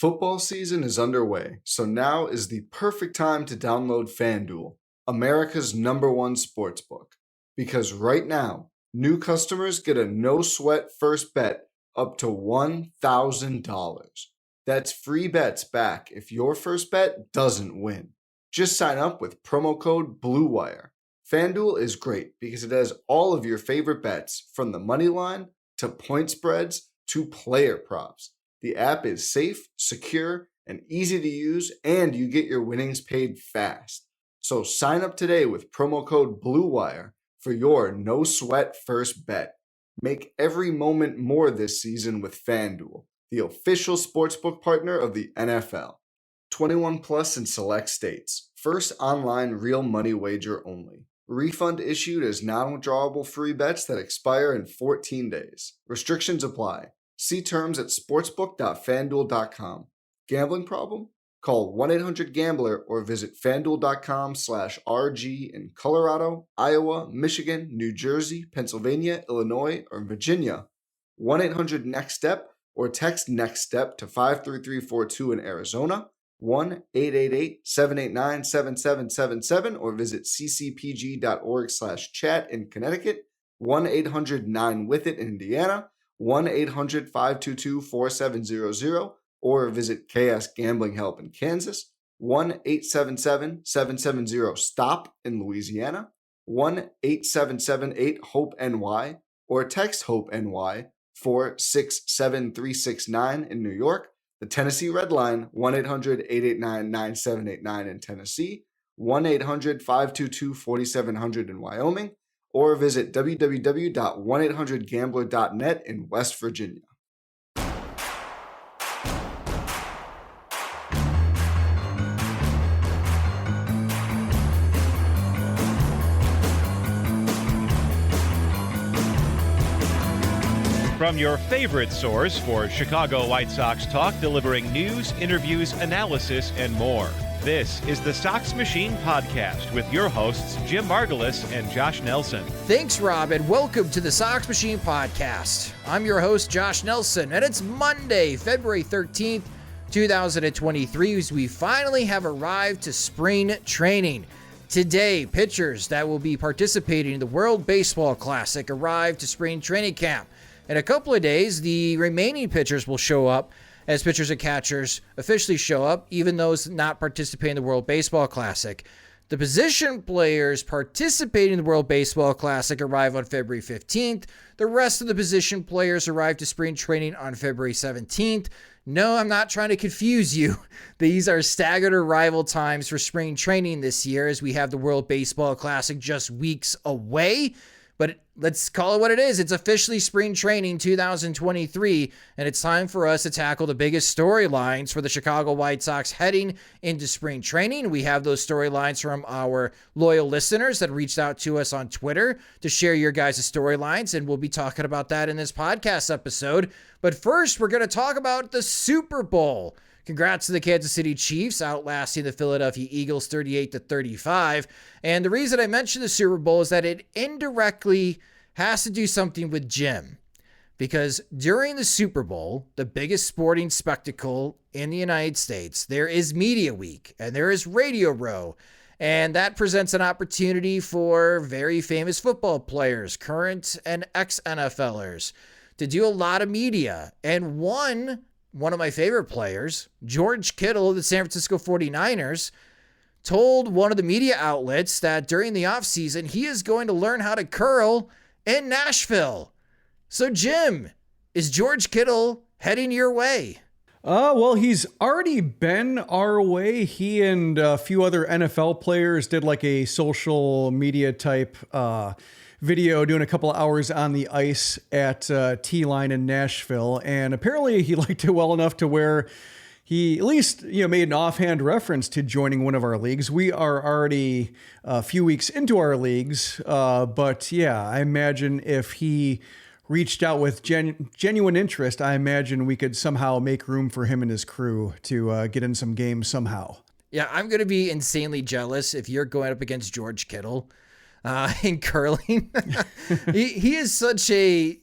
Football season is underway, so now is the perfect time to download FanDuel, America's #1 sportsbook. Because right now, new customers get a no-sweat first bet up to $1,000. That's free bets back if your first bet doesn't win. Just sign up with promo code BLUEWIRE. FanDuel is great because it has all of your favorite bets, from the money line to point spreads to player props. The app is safe, secure, and easy to use, and you get your winnings paid fast. So sign up today with promo code BLUEWIRE for your no-sweat first bet. Make every moment more this season with FanDuel, the official sportsbook partner of the NFL. 21 plus in select states. First online real money wager only. Refund issued as non-withdrawable free bets that expire in 14 days. Restrictions apply. See terms at sportsbook.fanduel.com. Gambling problem? Call 1-800-GAMBLER or visit fanduel.com/RG in Colorado, Iowa, Michigan, New Jersey, Pennsylvania, Illinois, or Virginia. 1-800-NEXT-STEP or text NEXT-STEP to 53342 in Arizona. 1-888-789-7777 or visit ccpg.org/chat in Connecticut. 1-800-9-WITH-IT in Indiana. 1-800-522-4700 or visit KS Gambling Help in Kansas. 1-877-770-STOP in Louisiana. 1-877-8-HOPE-NY or text HOPE-NY 467-369 in New York. The Tennessee Red Line, 1-800-889-9789 in Tennessee, 1-800-522-4700 in Wyoming, or visit www.1800gambler.net in West Virginia. From your favorite source for Chicago White Sox talk, delivering news, interviews, analysis, and more. This is the Sox Machine Podcast with your hosts, Jim Margulis and Josh Nelson. Thanks, Rob, and welcome to the Sox Machine Podcast. I'm your host, Josh Nelson, and it's Monday, February 13th, 2023, as we finally have arrived to spring training. Today, pitchers that will be participating in the World Baseball Classic arrive to spring training camp. In a couple of days, the remaining pitchers will show up as pitchers and catchers officially show up, even those not participating in the World Baseball Classic. The position players participating in the World Baseball Classic arrive on February 15th. The rest of the position players arrive to spring training on February 17th. No, I'm not trying to confuse you. These are staggered arrival times for spring training this year, as we have the World Baseball Classic just weeks away. But let's call it what it is. It's officially spring training 2023, and it's time for us to tackle the biggest storylines for the Chicago White Sox heading into spring training. We have those storylines from our loyal listeners that reached out to us on Twitter to share your guys' storylines, and we'll be talking about that in this podcast episode. But first, we're going to talk about the Super Bowl. Congrats to the Kansas City Chiefs outlasting the Philadelphia Eagles 38-35. And the reason I mentioned the Super Bowl is that it indirectly has to do something with Jim. Because during the Super Bowl, the biggest sporting spectacle in the United States, there is Media Week and there is Radio Row. And that presents an opportunity for very famous football players, current and ex-NFLers, to do a lot of media. And one of my favorite players, George Kittle of the San Francisco 49ers, told one of the media outlets that during the offseason, he is going to learn how to curl in Nashville. So, Jim, is George Kittle heading your way? Well, he's already been our way. He and a few other NFL players did like a social media type video doing a couple of hours on the ice at T-Line in Nashville. And apparently he liked it well enough to where he at least, made an offhand reference to joining one of our leagues. We are already a few weeks into our leagues. But yeah, I imagine if he reached out with genuine interest, I imagine we could somehow make room for him and his crew to get in some games somehow. Yeah, I'm going to be insanely jealous if you're going up against George Kittle in curling. he is such a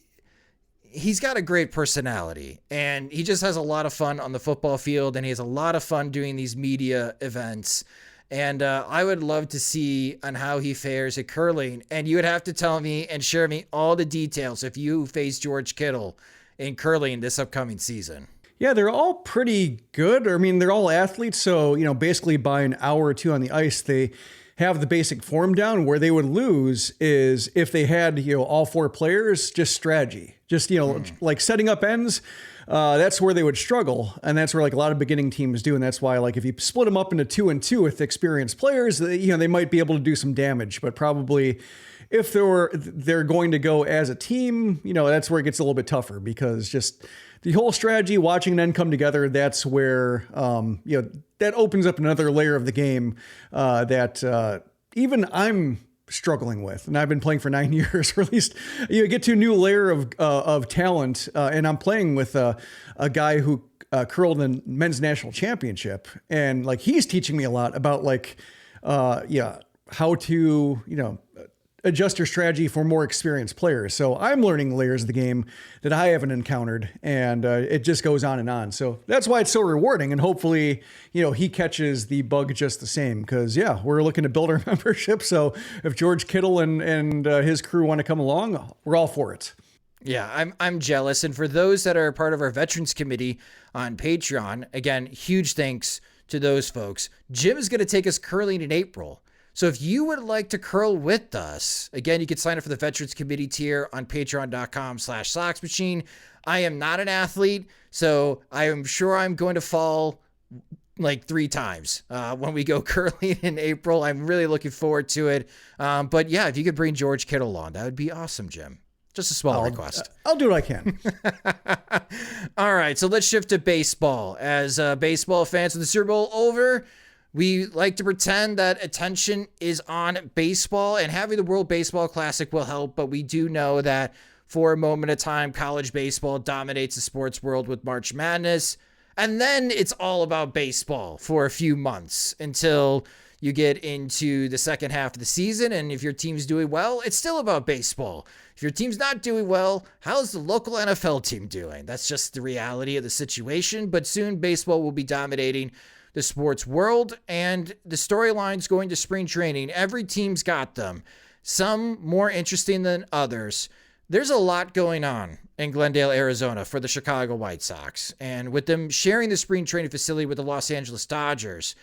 he's got a great personality, and he just has a lot of fun on the football field, and he has a lot of fun doing these media events. And I would love to see on how he fares at curling. And you would have to tell me and share me all the details if you face George Kittle in curling this upcoming season. Yeah, they're all pretty good. I mean, they're all athletes. So, basically by an hour or two on the ice, they have the basic form down. Where they would lose is if they had, all four players, just strategy, just, like setting up ends. That's where they would struggle. And that's where like a lot of beginning teams do. And that's why, like, if you split them up into 2-2 with experienced players, they might be able to do some damage, but probably if they're going to go as a team, that's where it gets a little bit tougher, because just the whole strategy, watching them come together, that's where, that opens up another layer of the game that even I'm struggling with. And I've been playing for 9 years, or at least you get to a new layer of talent. And I'm playing with a guy who curled in men's national championship. And like, he's teaching me a lot about like, how to, adjust your strategy for more experienced players. So I'm learning layers of the game that I haven't encountered, and it just goes on and on. So that's why it's so rewarding. And hopefully, he catches the bug just the same, because we're looking to build our membership. So if George Kittle and his crew want to come along, we're all for it. Yeah, I'm jealous. And for those that are part of our Veterans Committee on Patreon, again, huge thanks to those folks. Jim is going to take us curling in April. So if you would like to curl with us, again, you can sign up for the Veterans Committee tier on patreon.com/socksmachine. I am not an athlete, so I am sure I'm going to fall like 3 times when we go curling in April. I'm really looking forward to it. But yeah, if you could bring George Kittle on, that would be awesome, Jim. Just a small request. I'll do what I can. All right, so let's shift to baseball. As baseball fans, with the Super Bowl over, we like to pretend that attention is on baseball, and having the World Baseball Classic will help, but we do know that for a moment of time, college baseball dominates the sports world with March Madness, and then it's all about baseball for a few months until you get into the second half of the season, and if your team's doing well, it's still about baseball. If your team's not doing well, how's the local NFL team doing? That's just the reality of the situation, but soon baseball will be dominating the sports world, and the storylines going to spring training. Every team's got them. Some more interesting than others. There's a lot going on in Glendale, Arizona for the Chicago White Sox. And with them sharing the spring training facility with the Los Angeles Dodgers,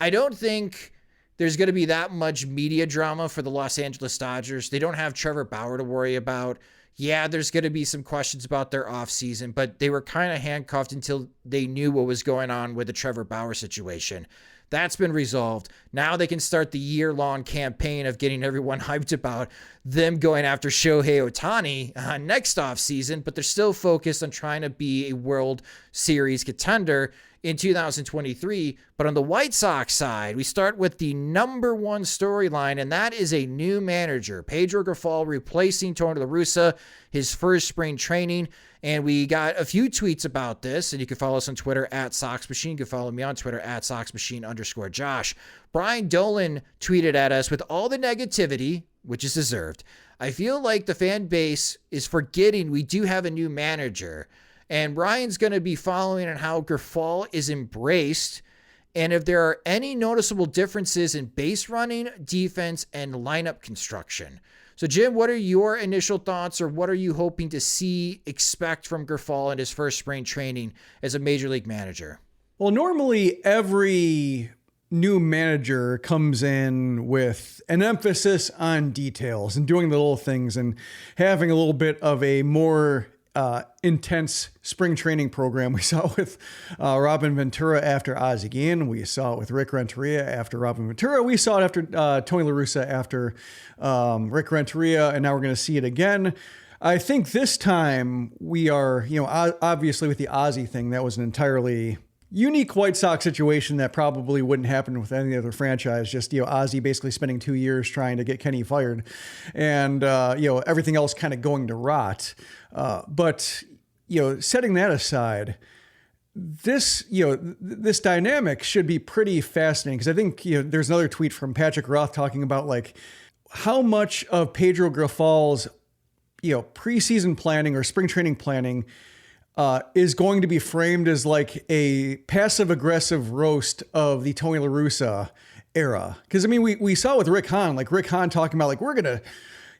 I don't think there's going to be that much media drama for the Los Angeles Dodgers. They don't have Trevor Bauer to worry about. Yeah, there's going to be some questions about their offseason, but they were kind of handcuffed until they knew what was going on with the Trevor Bauer situation. That's been resolved. Now they can start the year-long campaign of getting everyone hyped about them going after Shohei Ohtani next offseason, but they're still focused on trying to be a World Series contender in 2023. But on the White Sox side, we start with the number one storyline, and that is a new manager, Pedro Grifol, replacing Tony La Russa, his first spring training. And we got a few tweets about this, and you can follow us on Twitter at SoxMachine. You can follow me on Twitter at SoxMachine_Josh. Brian Dolan tweeted at us, with all the negativity, which is deserved, I feel like the fan base is forgetting we do have a new manager. And Brian's going to be following on how Grifol is embraced, and if there are any noticeable differences in base running, defense, and lineup construction. So, Jim, what are your initial thoughts, or what are you hoping to expect from Grifol in his first spring training as a major league manager? Well, normally every new manager comes in with an emphasis on details and doing the little things and having a little bit of a more intense spring training program. We saw it with Robin Ventura after Ozzie Guillen. We saw it with Rick Renteria after Robin Ventura. We saw it after Tony La Russa after Rick Renteria, and now we're going to see it again. I think this time we are, obviously with the Ozzie thing, that was an entirely unique White Sox situation that probably wouldn't happen with any other franchise. Just, Ozzie basically spending 2 years trying to get Kenny fired, and, everything else kind of going to rot. But setting that aside, this dynamic should be pretty fascinating, because I think, there's another tweet from Patrick Roth talking about like how much of Pedro Grifol's, preseason planning or spring training planning is going to be framed as like a passive aggressive roast of the Tony La Russa era. Because I mean, we saw with Rick Hahn talking about like, we're going to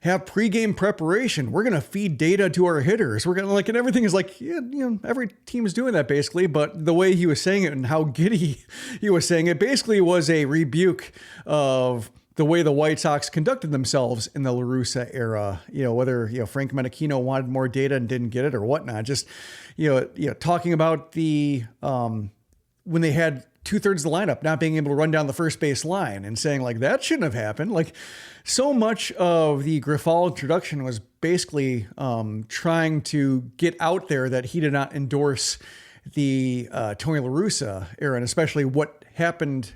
have pregame preparation. We're going to feed data to our hitters. We're going to like, and everything is like, every team is doing that basically. But the way he was saying it and how giddy he was saying it basically was a rebuke of the way the White Sox conducted themselves in the La Russa era, whether, Frank Menachino wanted more data and didn't get it or whatnot. Just, talking about the, when they had 2/3 of the lineup not being able to run down the first base line and saying like, that shouldn't have happened. Like so much of the Grifol introduction was basically trying to get out there that he did not endorse the Tony La Russa era, and especially what happened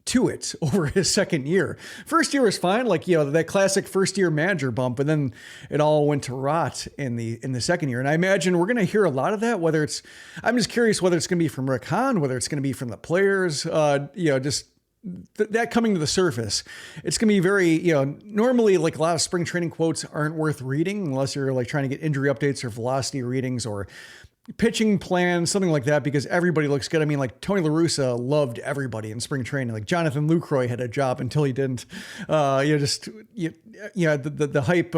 to it over his second year. First year was fine, like that classic first year manager bump, and then it all went to rot in the second year. And I imagine we're going to hear a lot of that. I'm just curious whether it's going to be from Rick Hahn, whether it's going to be from the players. Just that coming to the surface. It's going to be very normally like a lot of spring training quotes aren't worth reading unless you're like trying to get injury updates or velocity readings or pitching plan, something like that, because everybody looks good. I mean, like Tony La Russa loved everybody in spring training. Like Jonathan Lucroy had a job until he didn't. The hype.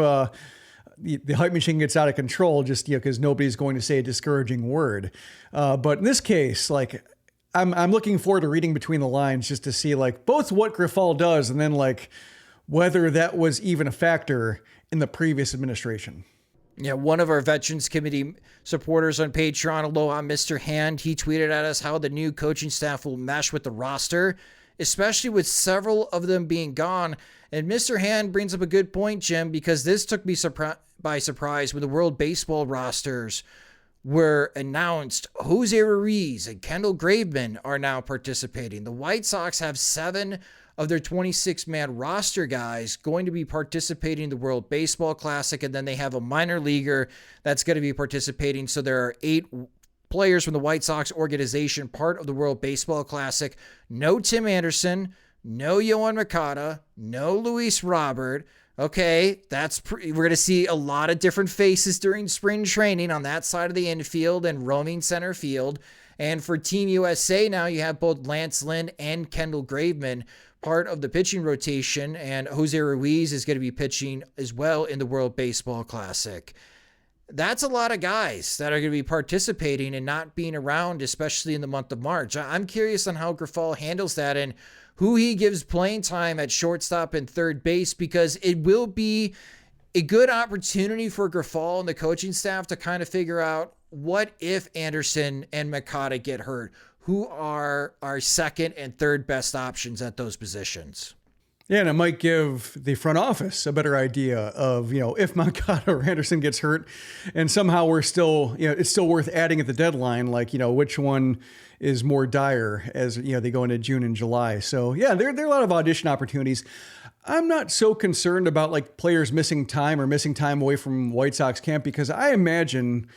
The hype machine gets out of control just because nobody's going to say a discouraging word. But in this case, like I'm looking forward to reading between the lines just to see like both what Grifol does and then like whether that was even a factor in the previous administration. Yeah, one of our Veterans Committee supporters on Patreon, aloha, Mr. Hand, he tweeted at us how the new coaching staff will mesh with the roster, especially with several of them being gone. And Mr. Hand brings up a good point, Jim, because this took me by surprise when the World Baseball rosters were announced. Jose Ruiz and Kendall Graveman are now participating. The White Sox have 7 of their 26-man roster guys going to be participating in the World Baseball Classic, and then they have a minor leaguer that's going to be participating. So there are 8 players from the White Sox organization part of the World Baseball Classic. No Tim Anderson, no Yohan Moncada, no Luis Robert. Okay, we're going to see a lot of different faces during spring training on that side of the infield and roaming center field. And for Team USA now, you have both Lance Lynn and Kendall Graveman part of the pitching rotation, and Jose Ruiz is going to be pitching as well in the World Baseball Classic. That's a lot of guys that are going to be participating and not being around, especially in the month of March. I'm curious on how Grifol handles that and who he gives playing time at shortstop and third base, because it will be a good opportunity for Grifol and the coaching staff to kind of figure out what if Anderson and Moncada get hurt. Who are our second and third best options at those positions? Yeah, and it might give the front office a better idea of, if Moncada or Anderson gets hurt and somehow we're still, it's still worth adding at the deadline, like, which one is more dire as, they go into June and July. So, yeah, there are a lot of audition opportunities. I'm not so concerned about like players missing time or missing time away from White Sox camp, because I imagine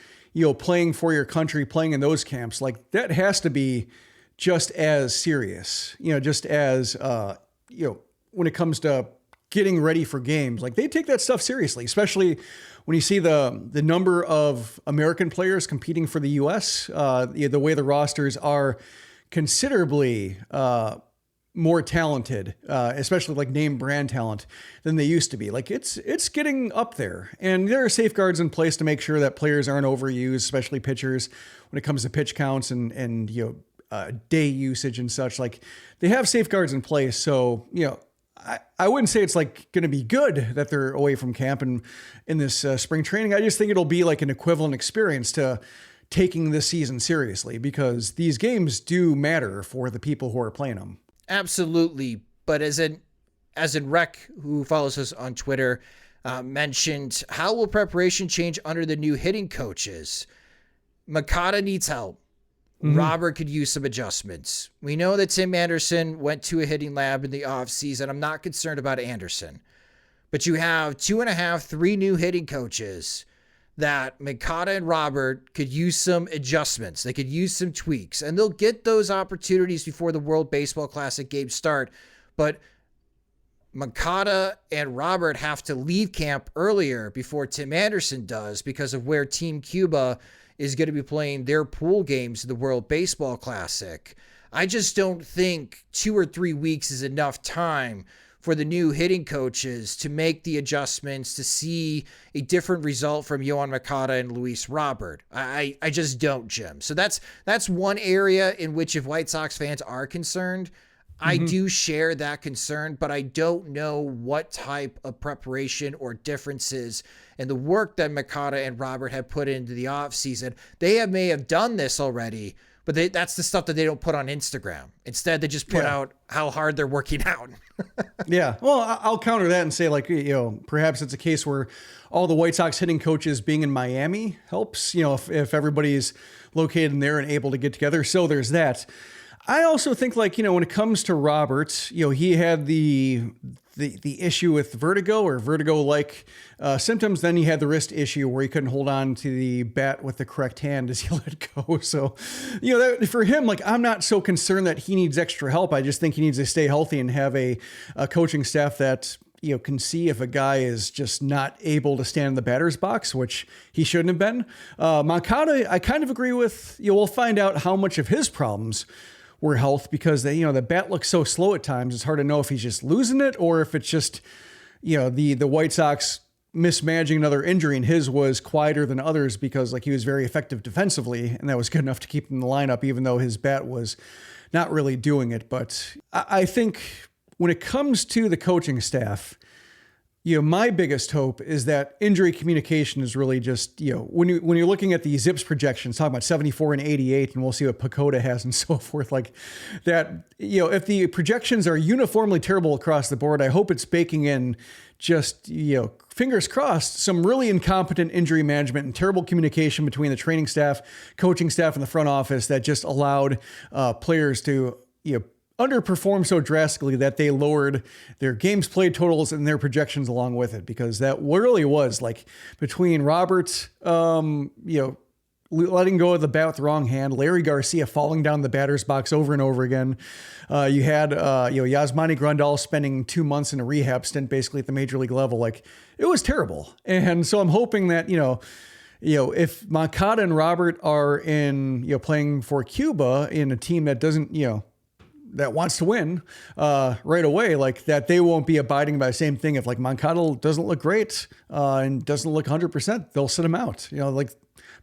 playing for your country, playing in those camps, like that has to be just as serious, just as, when it comes to getting ready for games, like they take that stuff seriously, especially when you see the number of American players competing for the U.S., the way the rosters are considerably, more talented, especially like name brand talent than they used to be. Like it's getting up there, and there are safeguards in place to make sure that players aren't overused, especially pitchers when it comes to pitch counts and day usage and such. Like they have safeguards in place. So, I wouldn't say it's like going to be good that they're away from camp and in this spring training. I just think it'll be like an equivalent experience to taking this season seriously, because these games do matter for the people who are playing them. Absolutely. But as in Rec, who follows us on Twitter, mentioned, how will preparation change under the new hitting coaches? Moncada needs help. Mm-hmm. Robert could use some adjustments. We know that Tim Anderson went to a hitting lab in the offseason. I'm not concerned about Anderson. But you have 2.5, 3 new hitting coaches that Moncada and Robert could use some adjustments. They could use some tweaks, and they'll get those opportunities before the World Baseball Classic games start. But Moncada and Robert have to leave camp earlier before Tim Anderson does because of where Team Cuba is going to be playing their pool games in the World Baseball Classic. I just don't think 2 or 3 weeks is enough time for the new hitting coaches to make the adjustments to see a different result from Yohan Moncada and Luis Robert. I just don't, Jim. So that's one area in which if White Sox fans are concerned, I do share that concern, but I don't know what type of preparation or differences in the work that Moncada and Robert have put into the offseason. They may have done this already, but that's the stuff that they don't put on Instagram. Instead, they just put out how hard they're working out. Yeah. Well, I'll counter that and say, like, perhaps it's a case where all the White Sox hitting coaches being in Miami helps, if everybody's located in there and able to get together. So there's that. I also think, like, when it comes to Robert, he had the issue with vertigo or vertigo-like symptoms. Then he had the wrist issue where he couldn't hold on to the bat with the correct hand as he let go. So, for him, like, I'm not so concerned that he needs extra help. I just think he needs to stay healthy and have a coaching staff that can see if a guy is just not able to stand in the batter's box, which he shouldn't have been. Moncada, I kind of agree with. We'll find out how much of his problems were health because the bat looks so slow at times. It's hard to know if he's just losing it or if it's just, the White Sox mismanaging another injury, and his was quieter than others because, like, he was very effective defensively and that was good enough to keep him in the lineup, even though his bat was not really doing it. But I think when it comes to the coaching staff, my biggest hope is that injury communication is really just, when you're looking at the ZiPS projections, talking about 74 and 88, and we'll see what Pacoda has and so forth, like that, if the projections are uniformly terrible across the board, I hope it's baking in just, fingers crossed, some really incompetent injury management and terrible communication between the training staff, coaching staff, and the front office that just allowed players to, underperformed so drastically that they lowered their games played totals and their projections along with it, because that really was, like, between Robert, letting go of the bat with the wrong hand, Larry Garcia falling down the batter's box over and over again. You had, Yasmani Grandal spending 2 months in a rehab stint basically at the major league level. Like, it was terrible. And so I'm hoping that, if Moncada and Robert are in, playing for Cuba in a team that doesn't, that wants to win right away, like that, they won't be abiding by the same thing. If, like, Moncada doesn't look great and doesn't look 100%, they'll sit him out. Like,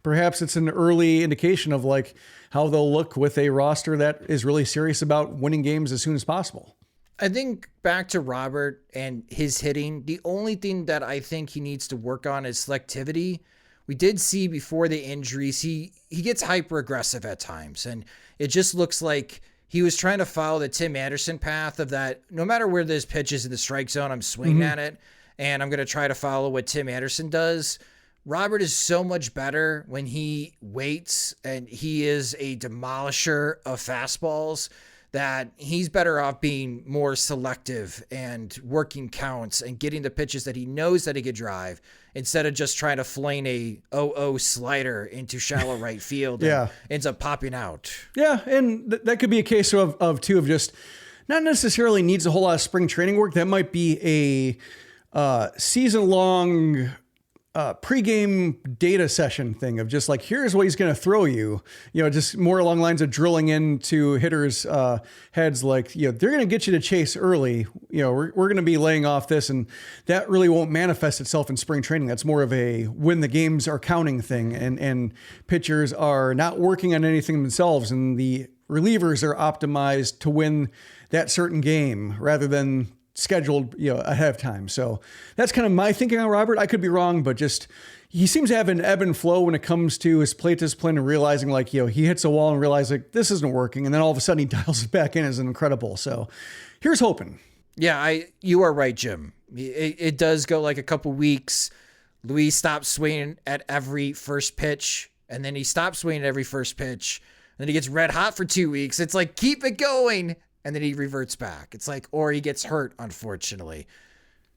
perhaps it's an early indication of, like, how they'll look with a roster that is really serious about winning games as soon as possible. I think back to Robert and his hitting, the only thing that I think he needs to work on is selectivity. We did see before the injuries, he gets hyper aggressive at times, and it just looks like he was trying to follow the Tim Anderson path of that. No matter where this pitch is in the strike zone, I'm swinging at it, and I'm going to try to follow what Tim Anderson does. Robert is so much better when he waits, and he is a demolisher of fastballs, that he's better off being more selective and working counts and getting the pitches that he knows that he could drive, instead of just trying to fling a 0-0 slider into shallow right field and ends up popping out. Yeah, and that could be a case of just not necessarily needs a whole lot of spring training work. That might be a season-long pregame data session thing of just, like, here's what he's going to throw you, just more along the lines of drilling into hitters' heads. Like, they're going to get you to chase early. We're going to be laying off this, and that really won't manifest itself in spring training. That's more of a when the games are counting thing, and pitchers are not working on anything themselves, and the relievers are optimized to win that certain game rather than scheduled, ahead of time. So that's kind of my thinking on Robert. I could be wrong, but just, he seems to have an ebb and flow when it comes to his plate discipline and realizing, like, he hits a wall and realizes, like, this isn't working. And then all of a sudden he dials it back in is incredible. So here's hoping. Yeah, you are right, Jim. It does go like a couple weeks. Luis stops swinging at every first pitch, and then he stops swinging at every first pitch. And then he gets red hot for 2 weeks. It's like, keep it going. And then he reverts back. It's like, or he gets hurt, unfortunately.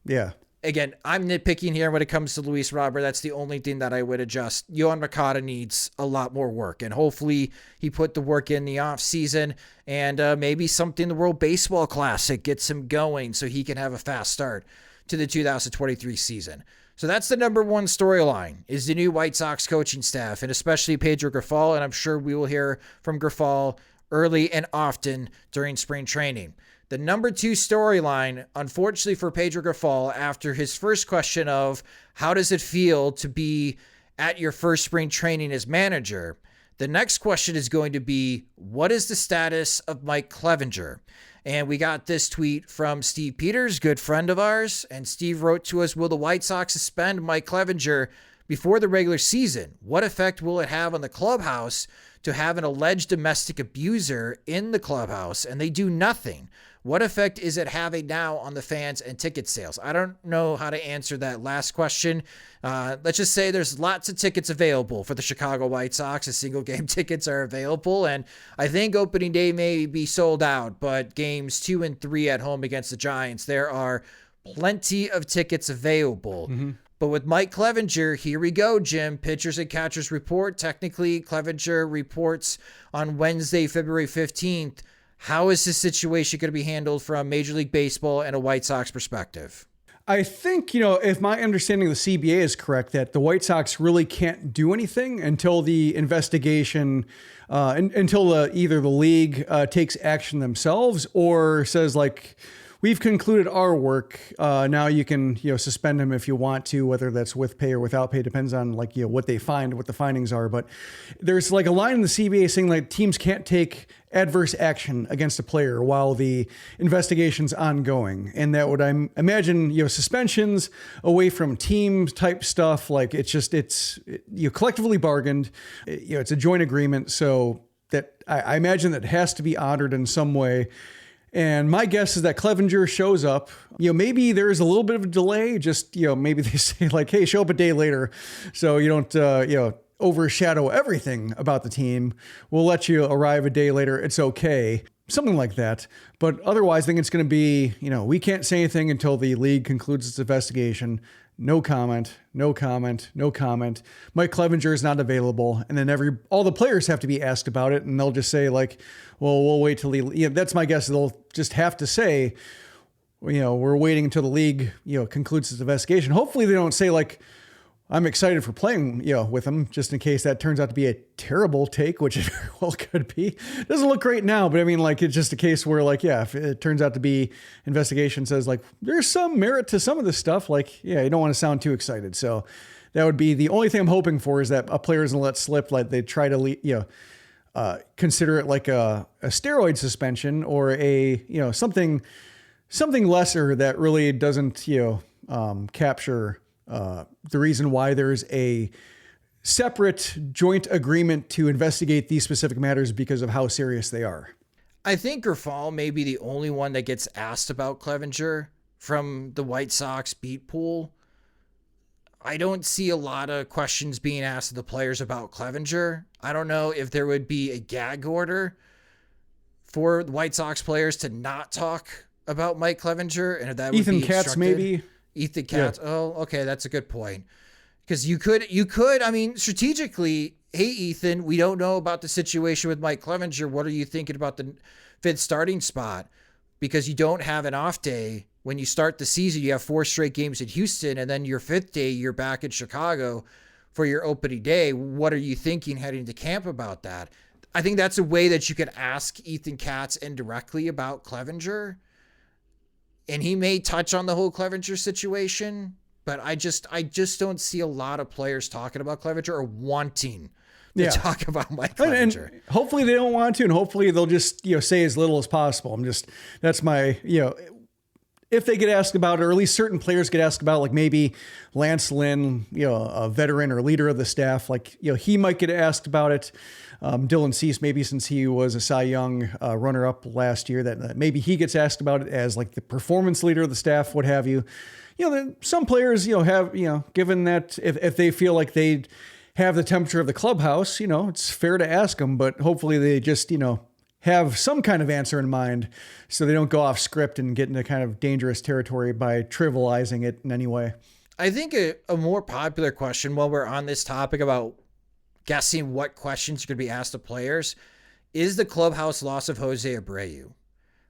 Yeah. Again, I'm nitpicking here when it comes to Luis Robert. That's the only thing that I would adjust. Yohan Moncada needs a lot more work, and hopefully he put the work in the offseason, and maybe something the World Baseball Classic gets him going so he can have a fast start to the 2023 season. So that's the number one storyline, is the new White Sox coaching staff, and especially Pedro Grifol, and I'm sure we will hear from Grifol early and often during spring training. The number two storyline, unfortunately for Pedro Grifol, after his first question of how does it feel to be at your first spring training as manager, the next question is going to be, what is the status of Mike Clevinger? And we got this tweet from Steve Peters, good friend of ours, and Steve wrote to us, will the White Sox suspend Mike Clevinger before the regular season? What effect will it have on the clubhouse to have an alleged domestic abuser in the clubhouse and they do nothing? What effect is it having now on the fans and ticket sales? I don't know how to answer that last question. Let's just say there's lots of tickets available for the Chicago White Sox. The single game tickets are available, and I think opening day may be sold out, but games 2 and 3 at home against the Giants, there are plenty of tickets available. Mm-hmm. But with Mike Clevinger, here we go, Jim. Pitchers and catchers report. Technically, Clevinger reports on Wednesday, February 15th. How is this situation going to be handled from Major League Baseball and a White Sox perspective? I think, if my understanding of the CBA is correct, that the White Sox really can't do anything until the investigation, until either the league takes action themselves or says, like, we've concluded our work. Now you can, suspend him if you want to, whether that's with pay or without pay, depends on what they find, what the findings are. But there's like a line in the CBA saying like teams can't take adverse action against a player while the investigation's ongoing. And that would, I imagine, suspensions away from team type stuff. Like it's collectively bargained, it's a joint agreement. So that I imagine that has to be honored in some way. And my guess is that Clevinger shows up, maybe there's a little bit of a delay, just, maybe they say like, hey, show up a day later. So you don't, overshadow everything about the team. We'll let you arrive a day later. It's okay. Something like that. But otherwise, I think it's going to be, we can't say anything until the league concludes its investigation. No comment, no comment, no comment. Mike Clevinger is not available. And then all the players have to be asked about it. And they'll just say like, well, we'll wait till that's my guess. They'll just have to say, we're waiting until the league, concludes its investigation. Hopefully they don't say like, I'm excited for playing, with him, just in case that turns out to be a terrible take, which it very well could be. Doesn't look great now, but I mean, like, it's just a case where, like, if it turns out to be investigation says, like, there's some merit to some of this stuff, like, you don't want to sound too excited. So that would be the only thing I'm hoping for, is that a player isn't let slip, like they try to, consider it like a steroid suspension or something lesser that really doesn't, capture the reason why there's a separate joint agreement to investigate these specific matters because of how serious they are. I think Grifol may be the only one that gets asked about Clevinger from the White Sox beat pool. I don't see a lot of questions being asked of the players about Clevinger. I don't know if there would be a gag order for the White Sox players to not talk about Mike Clevinger, and if that would Ethan be Katz, maybe. Ethan Katz. Yeah. Oh, okay. That's a good point. Because you could, I mean, strategically, hey, Ethan, we don't know about the situation with Mike Clevinger. What are you thinking about the fifth starting spot? Because you don't have an off day. When you start the season, you have 4 straight games at Houston, and then your 5th day, you're back in Chicago for your opening day. What are you thinking heading to camp about that? I think that's a way that you could ask Ethan Katz indirectly about Clevinger. And he may touch on the whole Clevinger situation, but I just don't see a lot of players talking about Clevinger or wanting to talk about Mike Clevinger. And hopefully they don't want to, and hopefully they'll just, say as little as possible. That's my, if they get asked about it, or at least certain players get asked about, like maybe Lance Lynn, a veteran or leader of the staff, like, he might get asked about it. Dylan Cease, maybe since he was a Cy Young runner-up last year, that maybe he gets asked about it as like the performance leader of the staff, what have you. Some players, have, given that if they feel like they have the temperature of the clubhouse, it's fair to ask them, but hopefully they just, have some kind of answer in mind so they don't go off script and get into kind of dangerous territory by trivializing it in any way. I think a more popular question while we're on this topic about guessing what questions are going to be asked of players is the clubhouse loss of Jose Abreu.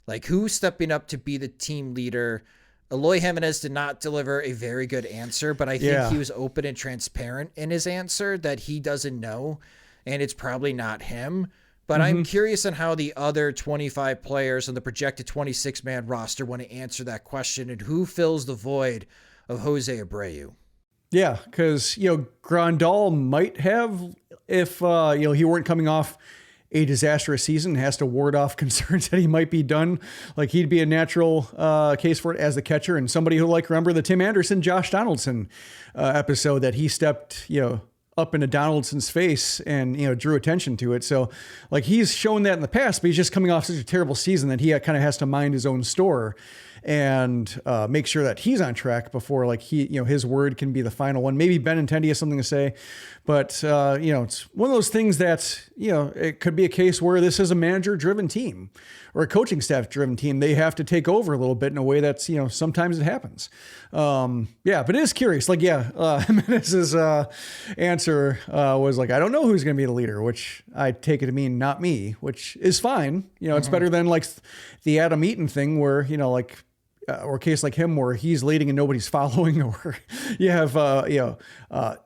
Like, who's stepping up to be the team leader? Eloy Jimenez did not deliver a very good answer, but I think he was open and transparent in his answer that he doesn't know, and it's probably not him. But I'm curious on how the other 25 players on the projected 26-man roster want to answer that question and who fills the void of Jose Abreu. Yeah, because, Grandal might have if, he weren't coming off a disastrous season, has to ward off concerns that he might be done. Like, he'd be a natural case for it as the catcher, and somebody who remember the Tim Anderson, Josh Donaldson episode that he stepped, up into Donaldson's face and, drew attention to it. So he's shown that in the past, but he's just coming off such a terrible season that he kind of has to mind his own store and make sure that he's on track before his word can be the final one. Maybe Benintendi has something to say, but it's one of those things that, it could be a case where this is a manager driven team or a coaching staff driven team. They have to take over a little bit in a way that's, sometimes it happens. But it is curious. Jimenez's answer was I don't know who's going to be the leader, which I take it to mean not me, which is fine. It's better than the Adam Eaton thing where, or a case like him where he's leading and nobody's following, or you have,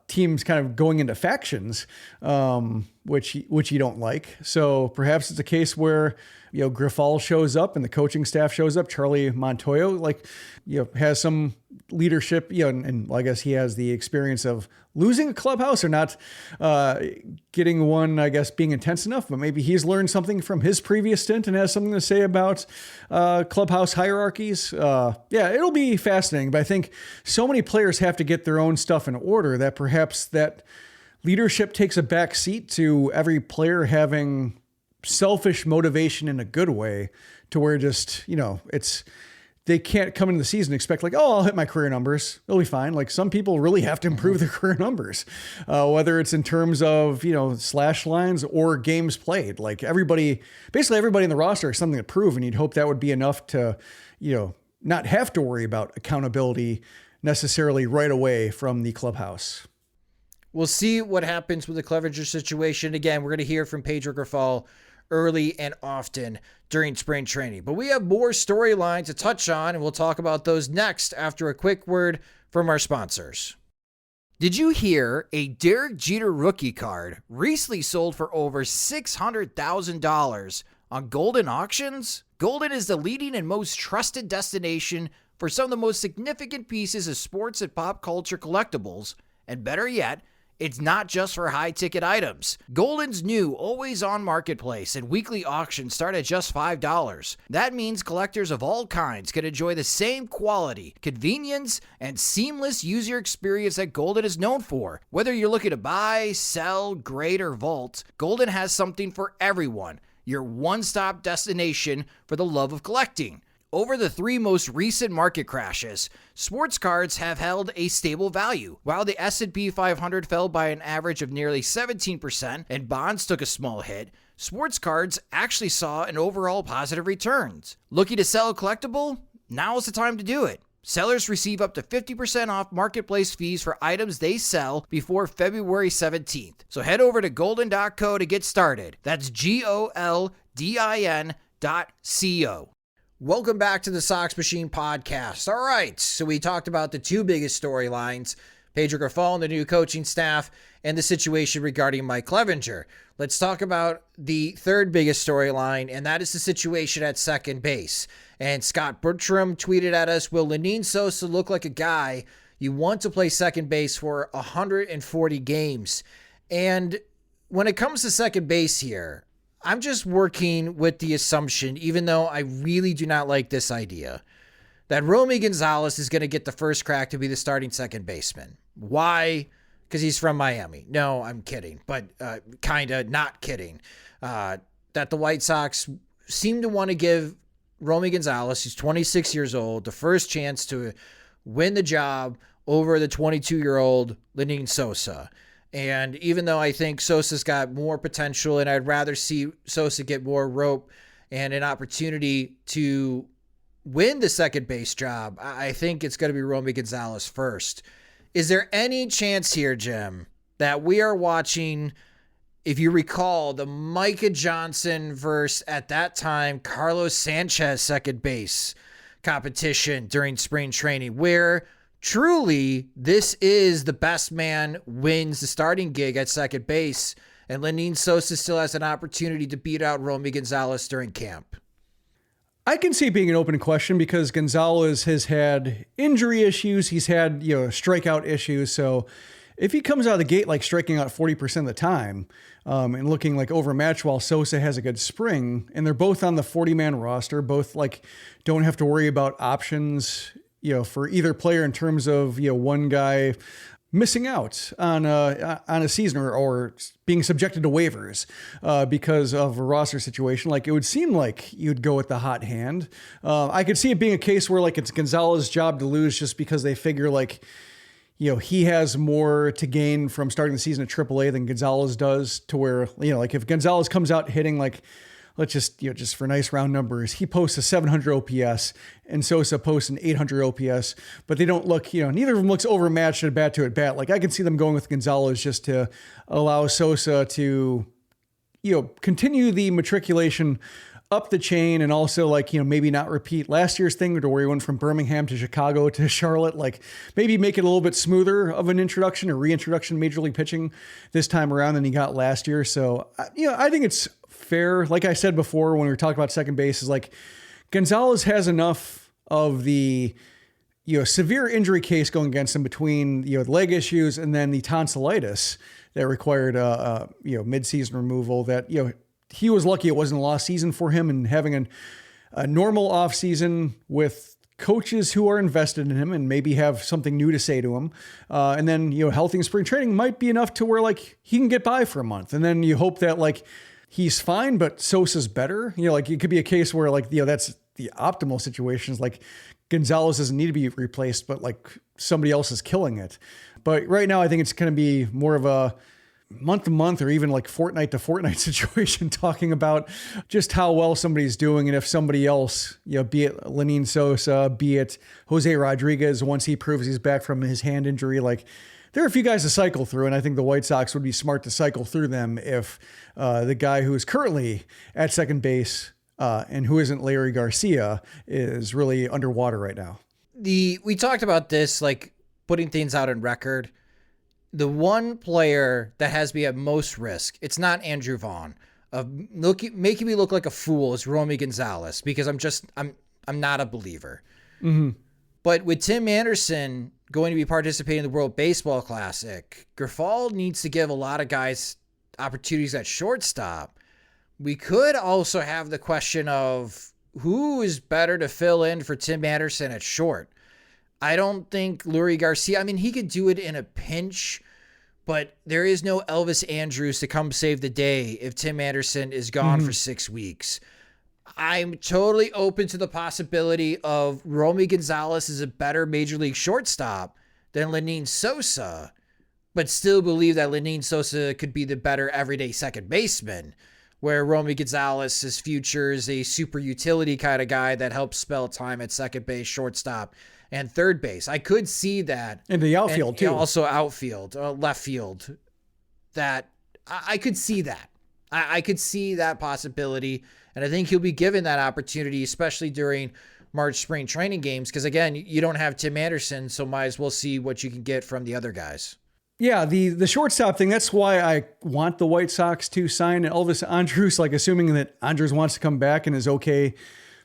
teams kind of going into factions, which you don't like. So perhaps it's a case where, Grifol shows up and the coaching staff shows up. Charlie Montoyo, has some leadership, and I guess he has the experience of losing a clubhouse or not getting one, I guess, being intense enough, but maybe he's learned something from his previous stint and has something to say about clubhouse hierarchies. It'll be fascinating, but I think so many players have to get their own stuff in order that perhaps that leadership takes a back seat to every player having selfish motivation in a good way to where just, they can't come into the season and expect I'll hit my career numbers. It'll be fine. Some people really have to improve their career numbers, whether it's in terms of, slash lines or games played. Basically everybody in the roster has something to prove, and you'd hope that would be enough to, not have to worry about accountability necessarily right away from the clubhouse. We'll see what happens with the Clevinger situation. Again, we're going to hear from Pedro Grifol early and often during spring training. But we have more storylines to touch on, and we'll talk about those next after a quick word from our sponsors. Did you hear a Derek Jeter rookie card recently sold for over $600,000 on Golden Auctions? Golden is the leading and most trusted destination for some of the most significant pieces of sports and pop culture collectibles, and better yet, it's not just for high-ticket items. Golden's new always-on marketplace and weekly auctions start at just $5. That means collectors of all kinds can enjoy the same quality, convenience, and seamless user experience that Golden is known for. Whether you're looking to buy, sell, grade, or vault, Golden has something for everyone. Your one-stop destination for the love of collecting. Over the 3 most recent market crashes, sports cards have held a stable value. While the S&P 500 fell by an average of nearly 17% and bonds took a small hit, sports cards actually saw an overall positive returns. Looking to sell a collectible? Now is the time to do it. Sellers receive up to 50% off marketplace fees for items they sell before February 17th. So head over to golden.co to get started. That's GOLDIN.co. Welcome back to the Sox Machine podcast. All right, so we talked about the 2 biggest storylines, Pedro Grifol and the new coaching staff, and the situation regarding Mike Clevinger. Let's talk about the 3rd biggest storyline, and that is the situation at second base. And Scott Bertram tweeted at us, will Lenyn Sosa look like a guy you want to play second base for 140 games? And when it comes to second base here, I'm just working with the assumption, even though I really do not like this idea, that Romy Gonzalez is going to get the first crack to be the starting second baseman. Why? Because he's from Miami. No, I'm kidding, but kind of not kidding. That the White Sox seem to want to give Romy Gonzalez, who's 26 years old, the first chance to win the job over the 22-year-old Lenyn Sosa. And even though I think Sosa's got more potential and I'd rather see Sosa get more rope and an opportunity to win the second base job, I think it's going to be Romy Gonzalez first. Is there any chance here, Jim, that we are watching, if you recall, the Micah Johnson versus, at that time, Carlos Sanchez second base competition during spring training, where truly this is the best man wins the starting gig at second base, and Lenyn Sosa still has an opportunity to beat out Romy Gonzalez during camp? I can see it being an open question because Gonzalez has had injury issues. He's had, strikeout issues. So if he comes out of the gate, like striking out 40% of the time, and looking like overmatched while Sosa has a good spring, and they're both on the 40-man roster, both don't have to worry about options, for either player in terms of, one guy missing out on a season or being subjected to waivers because of a roster situation. Like, it would seem like you'd go with the hot hand. I could see it being a case where it's Gonzalez's job to lose just because they figure he has more to gain from starting the season at AAA than Gonzalez does, to where, if Gonzalez comes out hitting let's just for nice round numbers, he posts a 700 OPS and Sosa posts an 800 OPS, but they don't look, neither of them looks overmatched at bat to at bat. I can see them going with Gonzalez just to allow Sosa to, continue the matriculation up the chain, and also maybe not repeat last year's thing to where he went from Birmingham to Chicago to Charlotte. Maybe make it a little bit smoother of an introduction or reintroduction Major League pitching this time around than he got last year. So, I think it's fair. Like I said before, when we were talking about second base, is Gonzalez has enough of the, severe injury case going against him between, the leg issues and then the tonsillitis that required, mid-season removal, that, he was lucky it wasn't a lost season for him, and having a normal off season with coaches who are invested in him and maybe have something new to say to him. And then, healthy in spring training might be enough to where he can get by for a month. And then you hope that he's fine, but Sosa's better. It could be a case where that's the optimal situations. Gonzalez doesn't need to be replaced, but somebody else is killing it. But right now I think it's going to be more of a month to month or even fortnight to fortnight situation, talking about just how well somebody's doing. And if somebody else, be it Lenyn Sosa, be it Jose Rodriguez, once he proves he's back from his hand injury, there are a few guys to cycle through. And I think the White Sox would be smart to cycle through them if the guy who is currently at second base and who isn't Larry Garcia is really underwater right now. We talked about this, putting things out on record. The one player that has me at most risk, it's not Andrew Vaughn, of making me look like a fool, is Romy Gonzalez, because I'm not a believer. Mm-hmm. But with Tim Anderson going to be participating in the World Baseball Classic, Grifol needs to give a lot of guys opportunities at shortstop. We could also have the question of who is better to fill in for Tim Anderson at short. I don't think Lurie Garcia, he could do it in a pinch, but there is no Elvis Andrus to come save the day if Tim Anderson is gone for 6 weeks. I'm totally open to the possibility of Romy Gonzalez is a better Major League shortstop than Lenyn Sosa, but still believe that Lenyn Sosa could be the better everyday second baseman, where Romy Gonzalez's future is a super utility kind of guy that helps spell time at second base, shortstop, and third base. I could see that. And the outfield, too. Also outfield, left field. That I could see that. I could see that possibility. And I think he'll be given that opportunity, especially during March spring training games. Because, again, you don't have Tim Anderson, so might as well see what you can get from the other guys. Yeah, the shortstop thing, that's why I want the White Sox to sign Elvis Andrus, assuming that Andrus wants to come back and is okay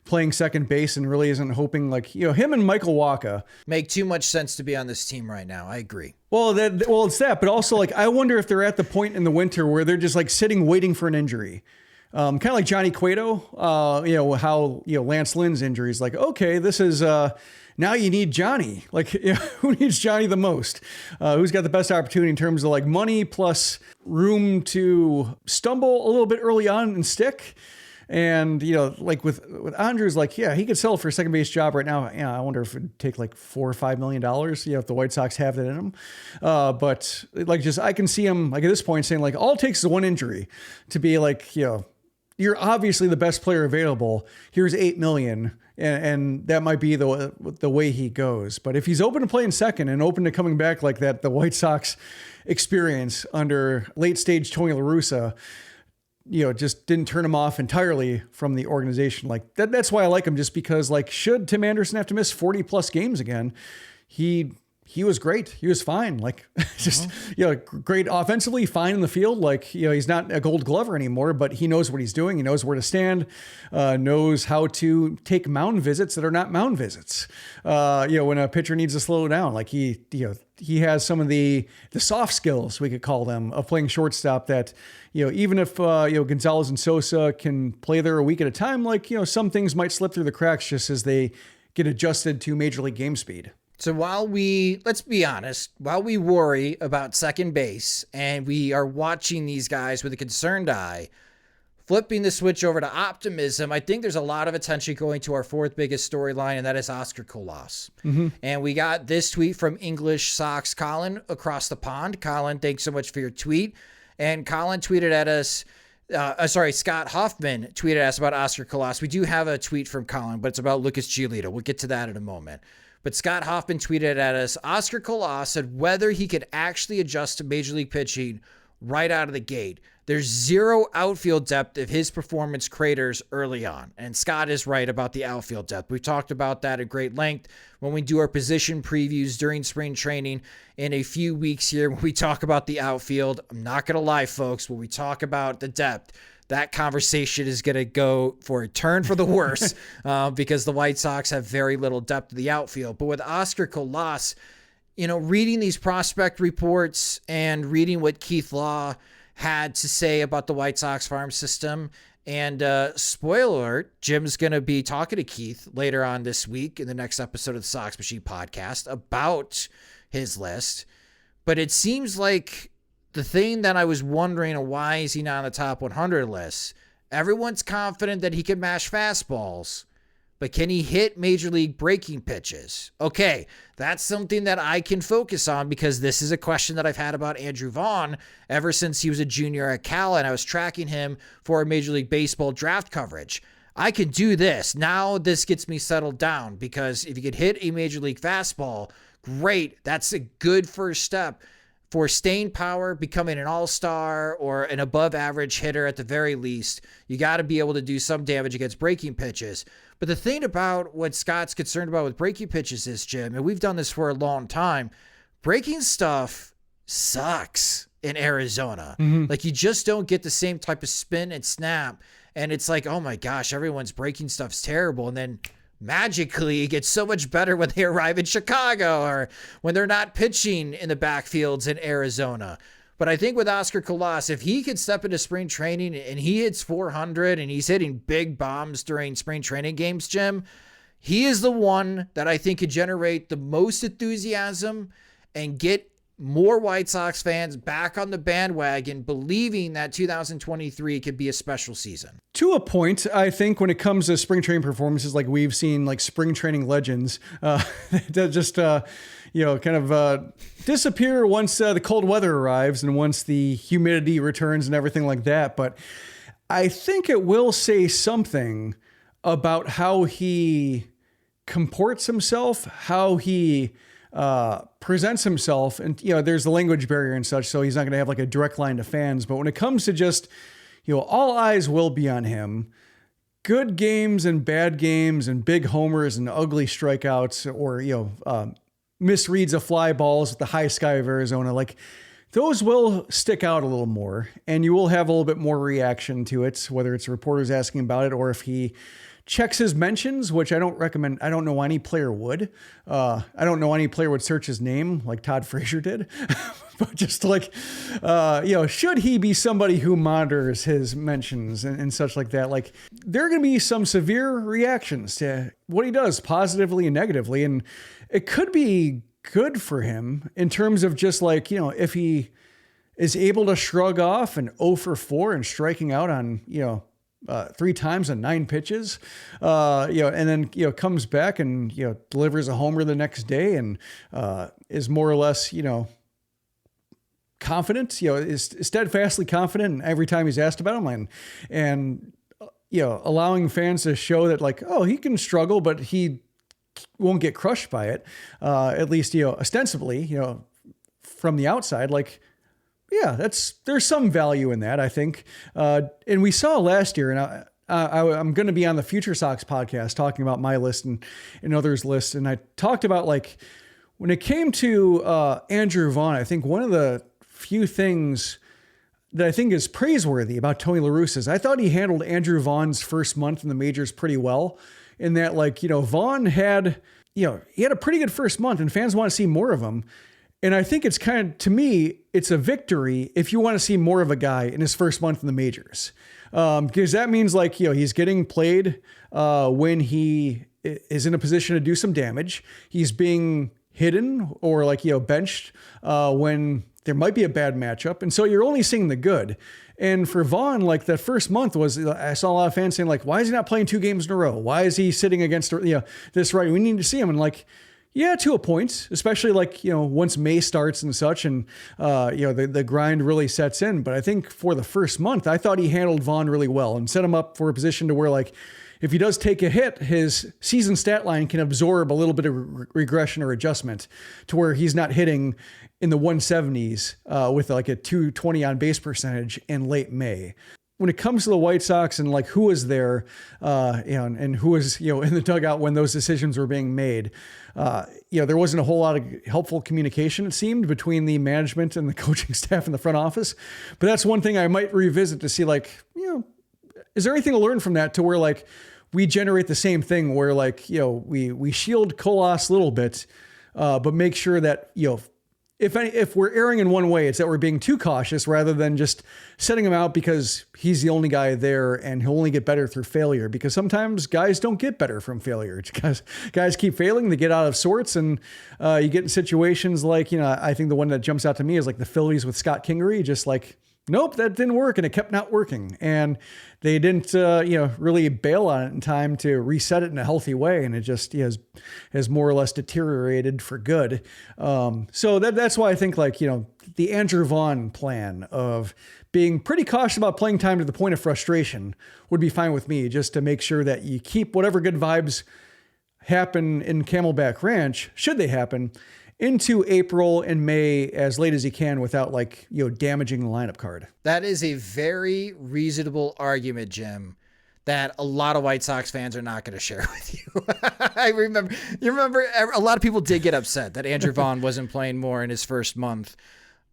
playing second base and really isn't hoping him and Michael Wacha make too much sense to be on this team right now. I agree. Well, it's that, but also I wonder if they're at the point in the winter where they're just sitting waiting for an injury. Kind of like Johnny Cueto, how Lance Lynn's injury is okay, this is now you need Johnny. Who needs Johnny the most? Who's got the best opportunity in terms of money plus room to stumble a little bit early on and stick? And, like with Andrews, like, yeah, he could sell for a second base job right now. Yeah, I wonder if it'd take like $4 or $5 million, if the White Sox have that in him. But like, I can see him like at this point saying like, all it takes is one injury to be like, you're obviously the best player available. Here's $8 million. And that might be the way he goes. But if he's open to playing second and open to coming back like that, the White Sox experience under late stage Tony La Russa, just didn't turn him off entirely from the organization. Like that's why I like him, just because like, should Tim Anderson have to miss 40 plus games again, he was great. He was fine. Like just, great offensively, fine in the field. Like, he's not a Gold Glover anymore, but he knows what he's doing. He knows where to stand, knows how to take mound visits that are not mound visits. When a pitcher needs to slow down, like he has some of the soft skills, we could call them, of playing shortstop that, even if, Gonzalez and Sosa can play there a week at a time, like, some things might slip through the cracks just as they get adjusted to major league game speed. So let's be honest, while we worry about second base and we are watching these guys with a concerned eye, flipping the switch over to optimism, I think there's a lot of attention going to our fourth biggest storyline, and that is Oscar Colas. Mm-hmm. And we got this tweet from English Sox Colin across the pond. Colin, thanks so much for your tweet. And Colin tweeted at us, Scott Hoffman tweeted at us about Oscar Colas. We do have a tweet from Colin, but it's about Lucas Giolito. We'll get to that in a moment. But Scott Hoffman tweeted at us, Oscar Colas said whether he could actually adjust to major league pitching right out of the gate. There's zero outfield depth if his performance craters early on. And Scott is right about the outfield depth. We've talked about that at great length when we do our position previews during spring training in a few weeks here. When we talk about the outfield, I'm not going to lie, folks, when we talk about the depth, that conversation is going to go for a turn for the worse because the White Sox have very little depth of the outfield. But with Oscar Colas, reading these prospect reports and reading what Keith Law had to say about the White Sox farm system, and spoiler alert, Jim's going to be talking to Keith later on this week in the next episode of the Sox Machine podcast about his list. But it seems like the thing that I was wondering, why is he not on the top 100 list? Everyone's confident that he can mash fastballs, but can he hit major league breaking pitches? Okay, that's something that I can focus on because this is a question that I've had about Andrew Vaughn ever since he was a junior at Cal, and I was tracking him for a Major League Baseball draft coverage. I can do this. Now this gets me settled down because if you could hit a major league fastball, great. That's a good first step for staying power, becoming an all-star or an above-average hitter at the very least. You got to be able to do some damage against breaking pitches. But the thing about what Scott's concerned about with breaking pitches is, Jim, and we've done this for a long time, breaking stuff sucks in Arizona. Mm-hmm. Like, you just don't get the same type of spin and snap. And it's like, oh my gosh, everyone's breaking stuff's terrible. And then magically it gets so much better when they arrive in Chicago or when they're not pitching in the backfields in Arizona. But I think with Oscar Colas, if he could step into spring training and he hits 400 and he's hitting big bombs during spring training games, Jim, he is the one that I think could generate the most enthusiasm and get more White Sox fans back on the bandwagon, believing that 2023 could be a special season. To a point, I think when it comes to spring training performances, like we've seen, like spring training legends, that just, disappear once the cold weather arrives and once the humidity returns and everything like that. But I think it will say something about how he comports himself, how he presents himself, and there's the language barrier and such, so he's not going to have like a direct line to fans. But when it comes to just all eyes will be on him, good games and bad games and big homers and ugly strikeouts, or misreads of fly balls with the high sky of Arizona, like those will stick out a little more, and you will have a little bit more reaction to it, whether it's reporters asking about it or if he checks his mentions, which I don't recommend. I don't know any player would. I don't know any player would search his name like Todd Frazier did. But just like, should he be somebody who monitors his mentions and such like that? Like, there are going to be some severe reactions to what he does, positively and negatively. And it could be good for him in terms of just like, if he is able to shrug off an 0 for 4 and striking out on, 3 times on 9 pitches, and then, comes back and, delivers a homer the next day and is more or less, confident, is steadfastly confident every time he's asked about him and allowing fans to show that like, oh, he can struggle, but he won't get crushed by it. At least, ostensibly, from the outside, like, yeah, there's some value in that, I think. And we saw last year, and I'm going to be on the Future Sox podcast talking about my list and others' lists. And I talked about like, when it came to Andrew Vaughn, I think one of the few things that I think is praiseworthy about Tony La Russa is I thought he handled Andrew Vaughn's first month in the majors pretty well, in that like, Vaughn had, he had a pretty good first month and fans want to see more of him. And I think it's kind of, to me, it's a victory if you want to see more of a guy in his first month in the majors. Because that means like, he's getting played when he is in a position to do some damage. He's being hidden or like, benched when there might be a bad matchup. And so you're only seeing the good. And for Vaughn, like that first month I saw a lot of fans saying like, why is he not playing 2 games in a row? Why is he sitting against, this right? We need to see him. And like, yeah, to a point, especially like, once May starts and such and, the grind really sets in. But I think for the first month, I thought he handled Vaughn really well and set him up for a position to where like, if he does take a hit, his season stat line can absorb a little bit of regression or adjustment to where he's not hitting in the 170s with like a 220 on base percentage in late May. When it comes to the White Sox and like who was there, and who was, in the dugout when those decisions were being made, there wasn't a whole lot of helpful communication, it seemed, between the management and the coaching staff in the front office. But that's one thing I might revisit to see like, is there anything to learn from that to where like we generate the same thing where like, we shield Colas a little bit, but make sure that, if we're erring in one way, it's that we're being too cautious rather than just setting him out because he's the only guy there and he'll only get better through failure, because sometimes guys don't get better from failure. Guys keep failing, they get out of sorts, and you get in situations like, I think the one that jumps out to me is like the Phillies with Scott Kingery, just like, nope, that didn't work, and it kept not working. And they didn't, really bail on it in time to reset it in a healthy way, and it just has more or less deteriorated for good. So that's why I think like, the Andrew Vaughn plan of being pretty cautious about playing time to the point of frustration would be fine with me, just to make sure that you keep whatever good vibes happen in Camelback Ranch, should they happen, into April and May as late as he can without like, damaging the lineup card. That is a very reasonable argument, Jim, that a lot of White Sox fans are not going to share with you. You remember a lot of people did get upset that Andrew Vaughn wasn't playing more in his first month.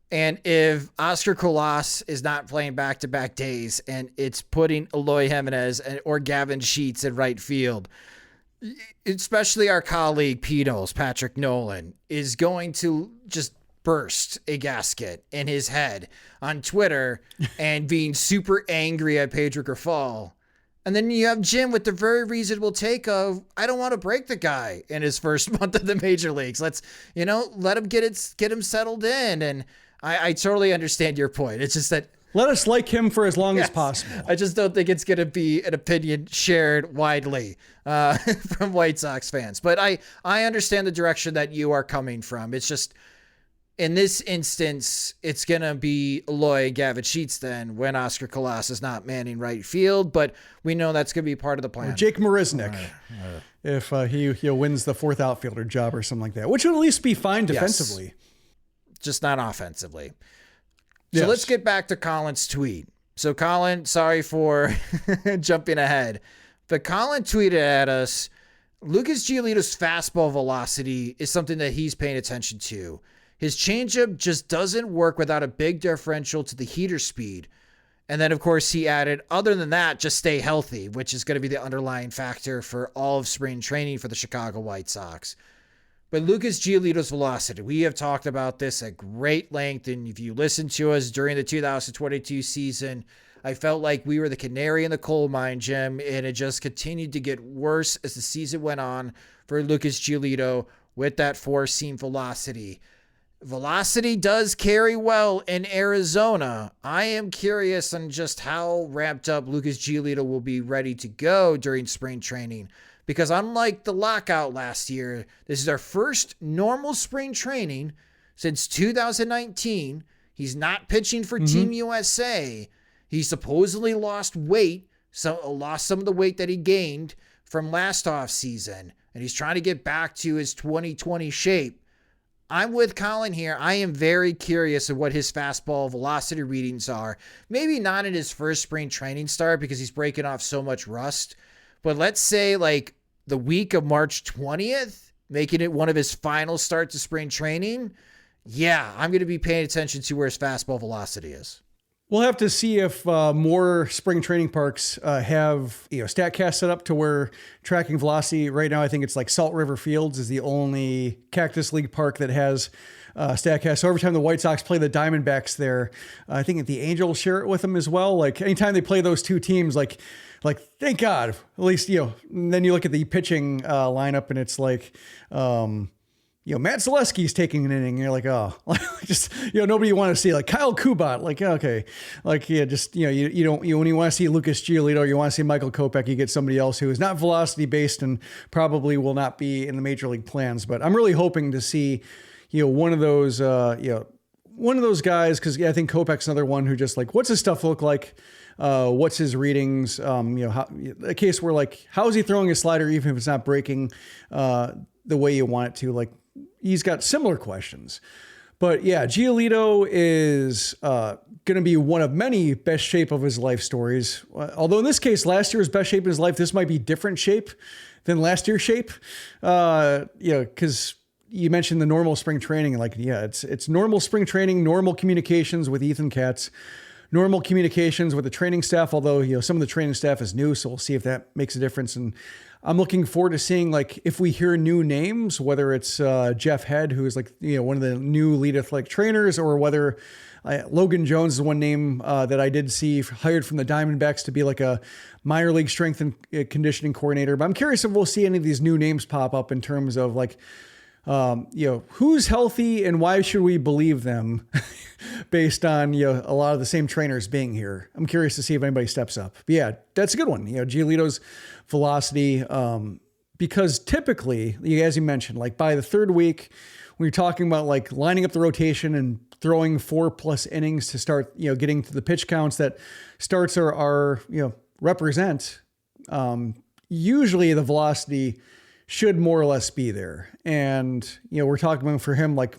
And if Oscar Colas is not playing back-to-back days and it's putting Eloy Jimenez or Gavin Sheets in right field, especially our colleague Pino's Patrick Nolan is going to just burst a gasket in his head on Twitter and being super angry at Pedro Grifol. And then you have Jim with the very reasonable take of, I don't want to break the guy in his first month of the major leagues. Let's, let him get him settled in. And I totally understand your point. It's just that, let us like him for as long as possible. I just don't think it's going to be an opinion shared widely from White Sox fans. But I understand the direction that you are coming from. It's just, in this instance, it's going to be Eloy Gavin Sheets then when Oscar Colas is not manning right field. But we know that's going to be part of the plan. Or Jake Marisnik, if he wins the 4th outfielder job or something like that, which would at least be fine defensively. Yes. Just not offensively. So Let's get back to Colin's tweet. So Colin, sorry for jumping ahead, but Colin tweeted at us, Lucas Giolito's fastball velocity is something that he's paying attention to. His changeup just doesn't work without a big differential to the heater speed. And then, of course, he added, other than that, just stay healthy, which is going to be the underlying factor for all of spring training for the Chicago White Sox. But Lucas Giolito's velocity, we have talked about this at great length, and if you listened to us during the 2022 season, I felt like we were the canary in the coal mine, Jim, and it just continued to get worse as the season went on for Lucas Giolito with that 4-seam velocity. Velocity does carry well in Arizona. I am curious on just how ramped up Lucas Giolito will be ready to go during spring training. Because unlike the lockout last year, this is our first normal spring training since 2019. He's not pitching for Team USA. He supposedly lost weight, lost some of the weight that he gained from last offseason. And he's trying to get back to his 2020 shape. I'm with Colin here. I am very curious of what his fastball velocity readings are. Maybe not in his first spring training start because he's breaking off so much rust. But let's say like the week of March 20th, making it one of his final starts to spring training. Yeah, I'm going to be paying attention to where his fastball velocity is. We'll have to see if more spring training parks have StatCast set up to where tracking velocity. Right now, I think it's like Salt River Fields is the only Cactus League park that has StatCast. So every time the White Sox play the Diamondbacks there, I think the Angels share it with them as well. Like anytime they play those two teams, like thank God, at least, and then you look at the pitching lineup and it's like, Matt Zaleski's taking an inning. And you're like, oh, just, nobody you want to see like Kyle Kubat. Like, okay. Like, yeah, just, when you want to see Lucas Giolito, you want to see Michael Kopech, you get somebody else who is not velocity based and probably will not be in the major league plans. But I'm really hoping to see, one of those guys. Cause I think Kopech's another one who just like, what's his stuff look like? What's his readings? A case where like, how is he throwing his slider, even if it's not breaking, the way you want it to? Like, he's got similar questions. But yeah, Giolito is going to be one of many best shape of his life stories. Although in this case, last year's best shape in his life, this might be different shape than last year's shape. Because you mentioned the normal spring training. Like, yeah, it's normal spring training, normal communications with Ethan Katz, normal communications with the training staff. Although, some of the training staff is new, so we'll see if that makes a difference. And I'm looking forward to seeing like if we hear new names, whether it's Jeff Head, who is like one of the new lead athletic trainers, or whether Logan Jones is one name that I did see hired from the Diamondbacks to be like a minor league strength and conditioning coordinator. But I'm curious if we'll see any of these new names pop up in terms of like who's healthy and why should we believe them based on, a lot of the same trainers being here. I'm curious to see if anybody steps up. But yeah, that's a good one. Giolito's velocity, because typically, as you mentioned, like by the third week, when you're talking about like lining up the rotation and throwing 4+ innings to start, getting to the pitch counts that starts are represent, usually the velocity should more or less be there. And, we're talking about for him, like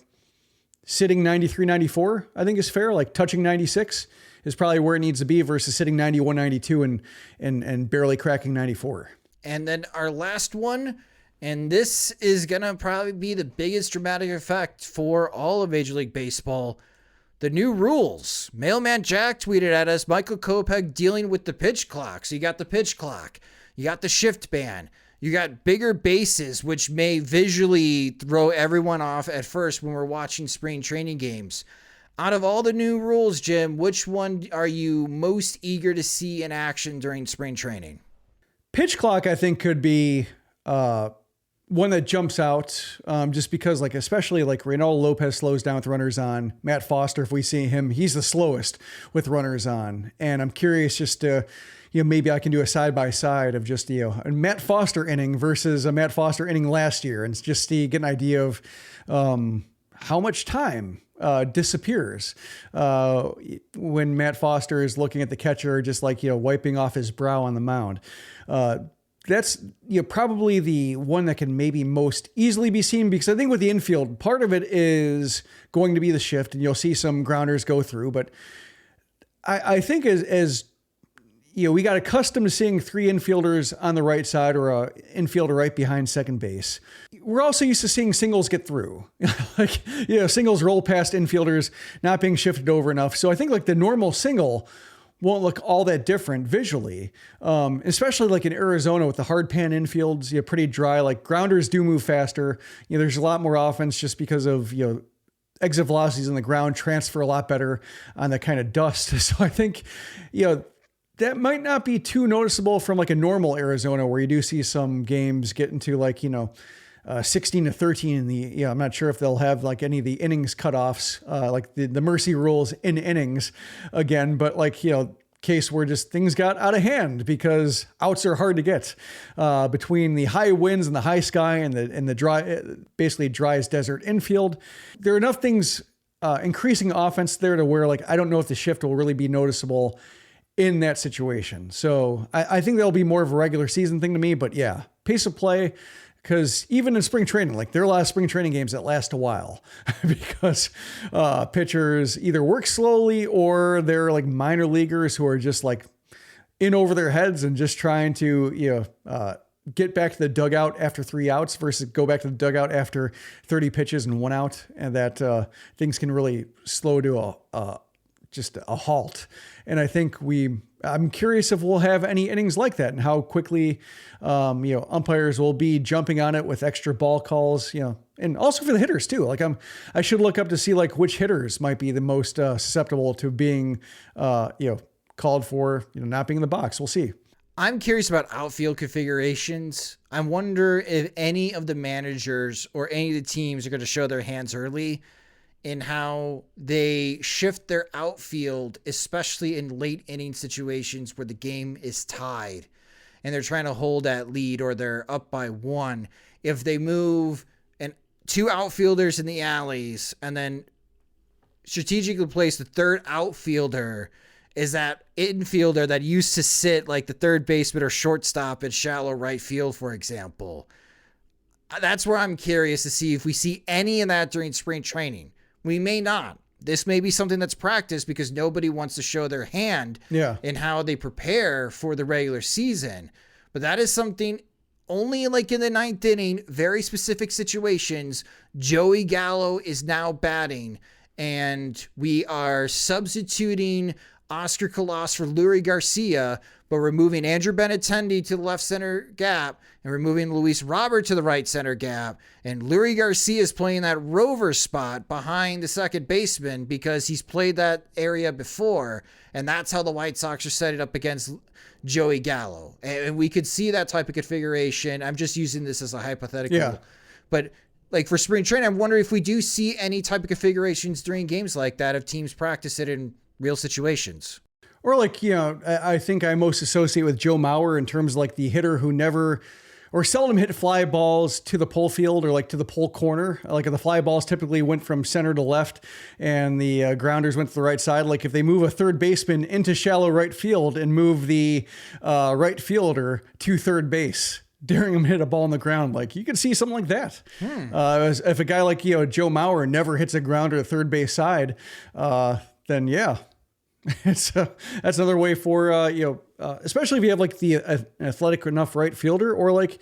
sitting 93, 94, I think is fair. Like touching 96 is probably where it needs to be versus sitting 91, 92 and barely cracking 94. And then our last one, and this is going to probably be the biggest dramatic effect for all of Major League Baseball. The new rules. Mailman Jack tweeted at us, Michael Kopech dealing with the pitch clock. So you got the pitch clock. You got the shift ban. You got bigger bases, which may visually throw everyone off at first when we're watching spring training games. Out of all the new rules, Jim, which one are you most eager to see in action during spring training? Pitch clock, I think, could be one that jumps out just because, like, especially like Reynaldo Lopez slows down with runners on. Matt Foster, if we see him, he's the slowest with runners on. And I'm curious just to, maybe I can do a side-by-side of just, a Matt Foster inning versus a Matt Foster inning last year and just get an idea of how much time disappears when Matt Foster is looking at the catcher, just like, wiping off his brow on the mound. That's probably the one that can maybe most easily be seen, because I think with the infield, part of it is going to be the shift, and you'll see some grounders go through. But I think as we got accustomed to seeing three infielders on the right side or a infielder right behind second base. We're also used to seeing singles get through, singles roll past infielders not being shifted over enough. So I think like the normal single won't look all that different visually, especially like in Arizona with the hard pan infields, pretty dry. Like grounders do move faster. There's a lot more offense just because of exit velocities on the ground transfer a lot better on that kind of dust. So I think that might not be too noticeable from like a normal Arizona, where you do see some games get into like 16-13 in the, I'm not sure if they'll have like any of the innings cutoffs, like the mercy rules in innings again, but like, case where just things got out of hand because outs are hard to get between the high winds and the high sky and the dry, basically dry as desert infield. There are enough things increasing offense there to where like I don't know if the shift will really be noticeable in that situation. So I think that'll be more of a regular season thing to me. But yeah, pace of play. Because even in spring training, like there are a lot of spring training games that last a while because pitchers either work slowly or they're like minor leaguers who are just like in over their heads and just trying to, get back to the dugout after 3 outs versus go back to the dugout after 30 pitches and 1 out. And that things can really slow to just a halt. And I think I'm curious if we'll have any innings like that and how quickly, umpires will be jumping on it with extra ball calls, and also for the hitters too. Like I should look up to see like which hitters might be the most susceptible to being, called for, not being in the box. We'll see. I'm curious about outfield configurations. I wonder if any of the managers or any of the teams are going to show their hands early in how they shift their outfield, especially in late inning situations where the game is tied and they're trying to hold that lead or they're up by 1. If they move 2 outfielders in the alleys and then strategically place the third outfielder is that infielder that used to sit like the third baseman or shortstop at shallow right field, for example. That's where I'm curious to see if we see any of that during spring training. We may not. This may be something that's practiced because nobody wants to show their hand in how they prepare for the regular season. But that is something only like in the 9th inning, very specific situations. Joey Gallo is now batting and we are substituting Oscar Colas for Lurie Garcia, but removing Andrew Benintendi to the left center gap and removing Luis Robert to the right center gap. And Lurie Garcia is playing that rover spot behind the second baseman because he's played that area before. And that's how the White Sox are set it up against Joey Gallo. And we could see that type of configuration. I'm just using this as a hypothetical. Yeah. But like for spring training, I'm wondering if we do see any type of configurations during games like that if teams practice it in real situations. Or like, I think I most associate with Joe Mauer in terms of like the hitter who never or seldom hit fly balls to the pole field or like to the pole corner. Like the fly balls typically went from center to left and the grounders went to the right side. Like if they move a third baseman into shallow right field and move the right fielder to third base, daring him to hit a ball on the ground. Like you could see something like that. If a guy like, Joe Mauer never hits a grounder to third base side, then yeah, that's another way for, especially if you have like the athletic enough right fielder or like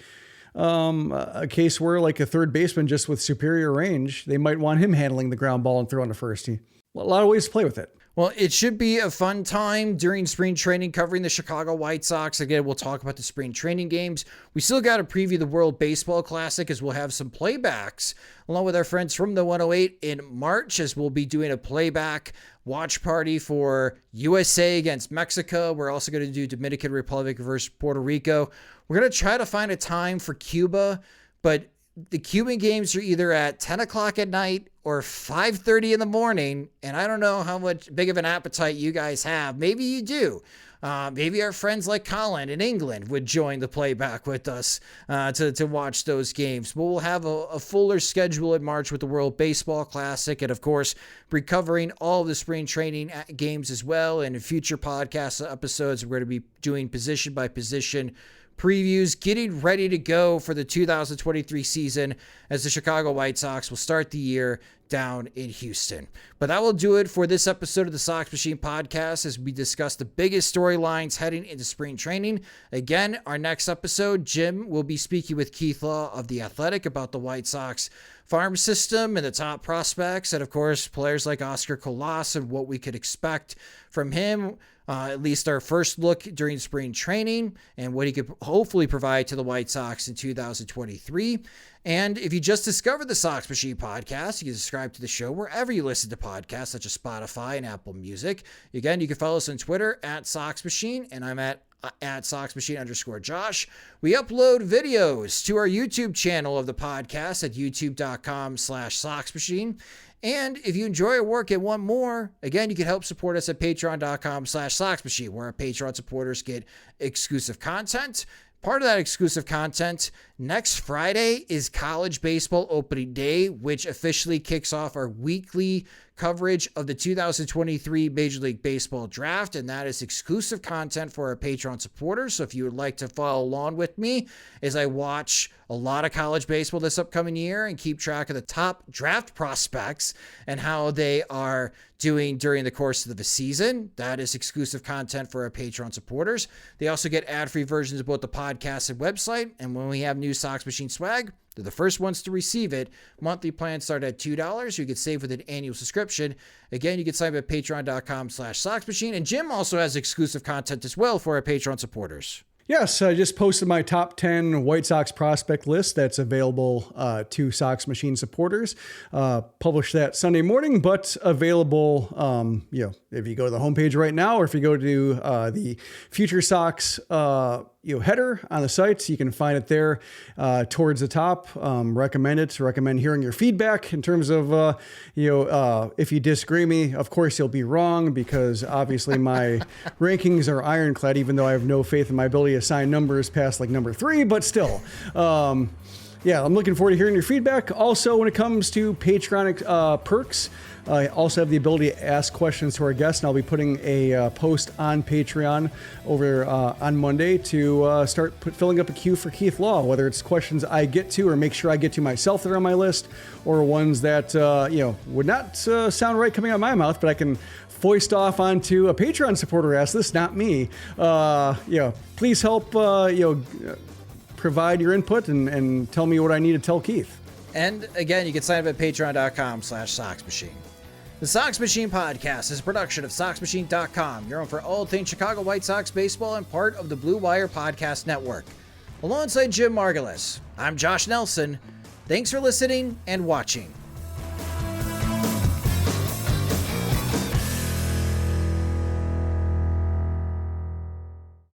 a case where like a third baseman just with superior range, they might want him handling the ground ball and throwing to first. A lot of ways to play with it. Well, it should be a fun time during spring training covering the Chicago White Sox. Again, we'll talk about the spring training games. We still got to preview the World Baseball Classic as we'll have some playbacks along with our friends from the 108 in March as we'll be doing a playback watch party for USA against Mexico. We're also going to do Dominican Republic versus Puerto Rico. We're going to try to find a time for Cuba, but the Cuban games are either at 10 o'clock at night or 5:30 in the morning. And I don't know how much big of an appetite you guys have. Maybe you do. Maybe our friends like Colin in England would join the playback with us to watch those games. But we'll have a fuller schedule in March with the World Baseball Classic. And of course, be covering all of the spring training games as well. And in future podcast episodes, we're going to be doing position by position previews, getting ready to go for the 2023 season as the Chicago White Sox will start the year down in Houston. But that will do it for this episode of the Sox Machine Podcast as we discuss the biggest storylines heading into spring training. Again, our next episode, Jim will be speaking with Keith Law of The Athletic about the White Sox farm system and the top prospects, and of course, players like Oscar Colas and what we could expect from him. At least our first look during spring training and what he could hopefully provide to the White Sox in 2023. And if you just discovered the Sox Machine Podcast, you can subscribe to the show wherever you listen to podcasts, such as Spotify and Apple Music. Again, you can follow us on Twitter at Sox Machine, and I'm at at SoxMachine_Josh. We upload videos to our YouTube channel of the podcast at youtube.com/SoxMachine. And if you enjoy our work and want more, again, you can help support us at patreon.com/SoxMachine, where our Patreon supporters get exclusive content. Part of that exclusive content, next Friday is college baseball opening day, which officially kicks off our weekly coverage of the 2023 Major League Baseball draft, and that is exclusive content for our Patreon supporters. So if you would like to follow along with me as I watch a lot of college baseball this upcoming year and keep track of the top draft prospects and how they are doing during the course of the season, that is exclusive content for our Patreon supporters. They also get ad-free versions of both the podcast and website, and when we have new Sox Machine swag, they're the first ones to receive it. Monthly plans start at $2. You can save with an annual subscription. Again, you can sign up at patreon.com/SoxMachine. And Jim also has exclusive content as well for our Patreon supporters. Yes, I just posted my top 10 White Sox prospect list that's available to Sox Machine supporters. Published that Sunday morning, but available, if you go to the homepage right now, or if you go to the Future Sox header on the site, you can find it there towards the top. Recommend hearing your feedback in terms of, if you disagree me, of course you'll be wrong, because obviously my rankings are ironclad, even though I have no faith in my ability to assign numbers past like number 3, but still. I'm looking forward to hearing your feedback. Also, when it comes to Patreon perks, I also have the ability to ask questions to our guests, and I'll be putting a post on Patreon over on Monday to start filling up a queue for Keith Law, whether it's questions I get to or make sure I get to myself that are on my list, or ones that would not sound right coming out of my mouth, but I can foist off onto a Patreon supporter who asked this, not me. Please help provide your input and tell me what I need to tell Keith. And again, you can sign up at patreon.com/SoxMachine. The Sox Machine Podcast is a production of SoxMachine.com, your home for all things Chicago White Sox baseball and part of the Blue Wire Podcast Network. Alongside Jim Margulis, I'm Josh Nelson. Thanks for listening and watching.